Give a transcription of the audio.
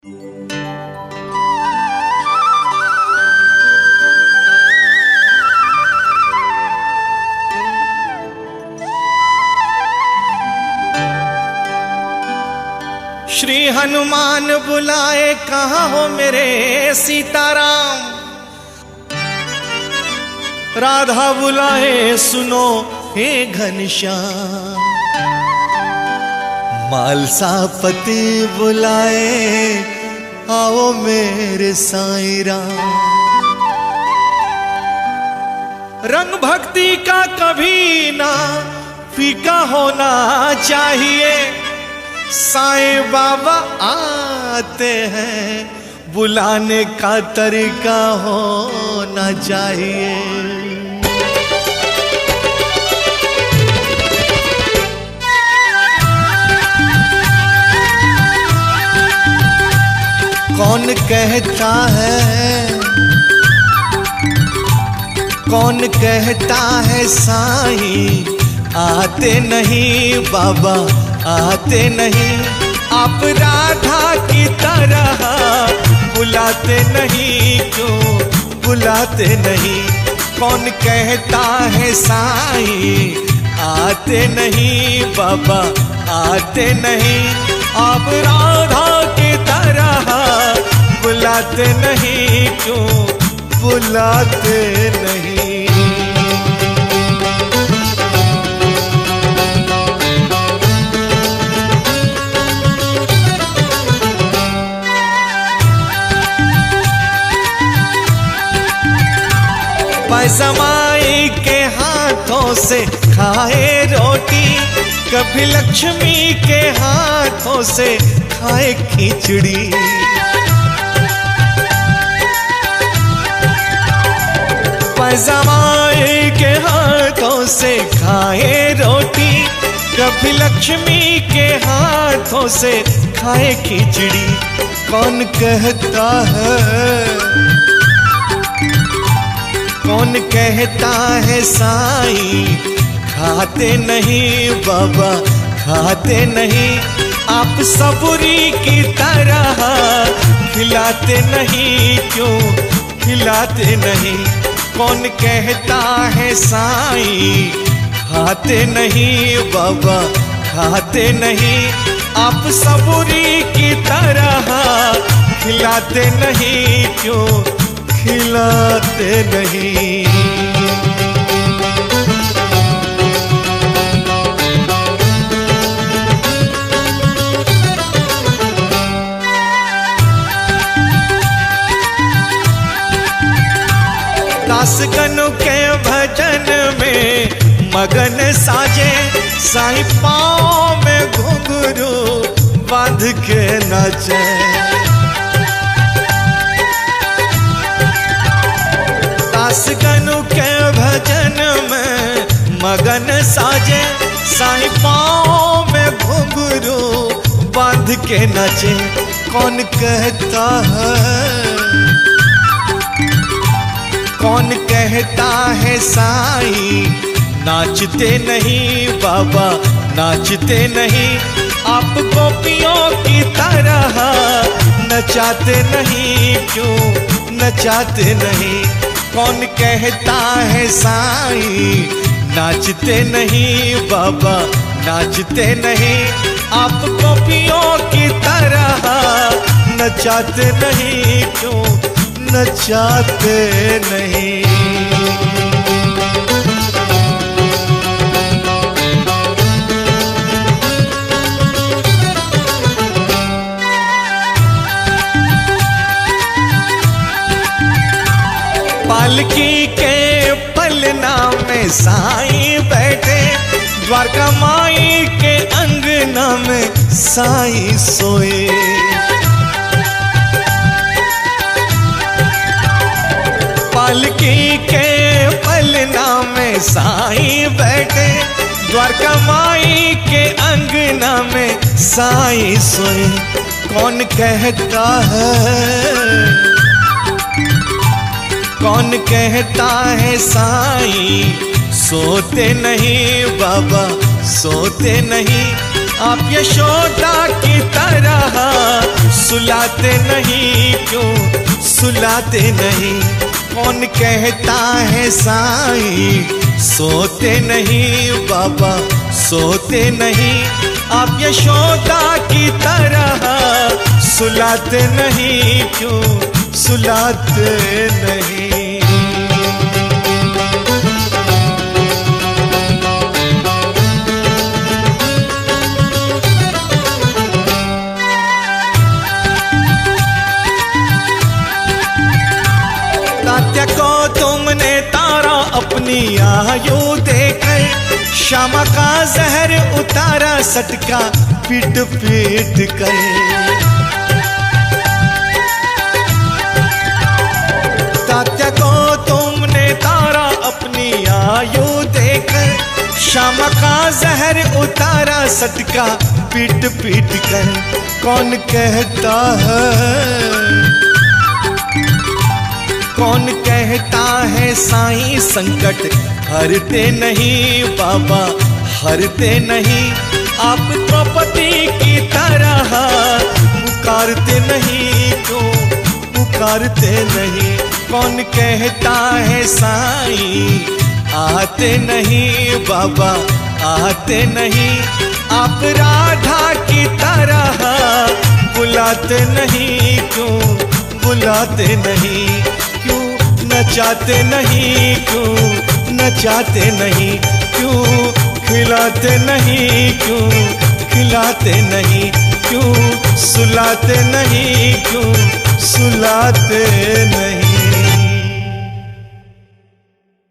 श्री हनुमान बुलाए कहाँ हो मेरे सीताराम। राधा बुलाए सुनो हे घनश्याम। मालसापति बुलाए आओ मेरे साईं राम। रंग भक्ति का कभी ना फीका होना चाहिए। साईं बाबा आते हैं बुलाने का तरीका होना चाहिए। कौन कहता है साईं आते नहीं बाबा आते नहीं। आप राधा की तरह बुलाते नहीं, क्यों बुलाते नहीं। कौन कहता है साईं आते नहीं बाबा आते नहीं। आप राधा की तरह बुलाते नहीं, क्यों बुलाते नहीं। पैसमाई के हाथों से खाए रोटी, कभी लक्ष्मी के हाथों से खाए खिचड़ी। पैसमाई के हाथों से खाए रोटी, कभी लक्ष्मी के हाथों से खाए खिचड़ी। कौन कहता है साईं खाते नहीं बाबा खाते नहीं। आप सबूरी की तरह खिलाते नहीं, क्यों खिलाते नहीं। कौन कहता है साईं खाते नहीं बाबा खाते नहीं। आप सबूरी की तरह खिलाते नहीं, क्यों खिलाते नहीं। दासगनु के भजन में मगन साजे, साईं पाँव में घुंघरू बांध के नाचे। दासगनु के भजन में मगन साजे, साईं पाँव में घुंघरू बांध के नाचे। कौन कहता है साईं नाचते नहीं बाबा नाचते नहीं। आप गोपियों की तरह नचाते नहीं, क्यों नचाते नहीं। कौन कहता है साईं नाचते नहीं बाबा नाचते नहीं। आप गोपियों की तरह नचाते नहीं, क्यों नचाते नहीं। पालकी के पलना में साईं बैठे, द्वारका माई के अंगना में साईं सोए। पालकी के पलना में साईं बैठे, द्वारका माई के अंगना में साईं सोए। कौन कहता है साईं सोते नहीं बाबा सोते नहीं। आप यशोदा की तरह सुलाते नहीं, क्यों सुलाते नहीं। कौन कहता है साईं सोते नहीं, बाबा सोते नहीं। आप यशोदा की तरह सुलाते नहीं, क्यों सुलाते नहीं। तात्या को तुमने तारा अपनी आयु देकर, श्यामा का जहर उतारा सटका पीट पीट कर। तात्या को तुमने तारा अपनी आयु देकर, श्यामा का जहर उतारा सटका पीट पीट कर। कौन कहता है, कौन कहता है साईं संकट हरते नहीं, बाबा हरते नहीं। आप द्रौपदी की तरह पुकारते नहीं, क्यों पुकारते नहीं। कौन कहता है साईं आते नहीं, बाबा आते नहीं। आप राधा की तरह बुलाते नहीं, क्यों बुलाते नहीं। नचाते नहीं, क्यों नचाते नहीं। क्यों खिलाते नहीं, क्यों खिलाते नहीं। क्यों सुलाते नहीं, क्यों सुलाते नहीं।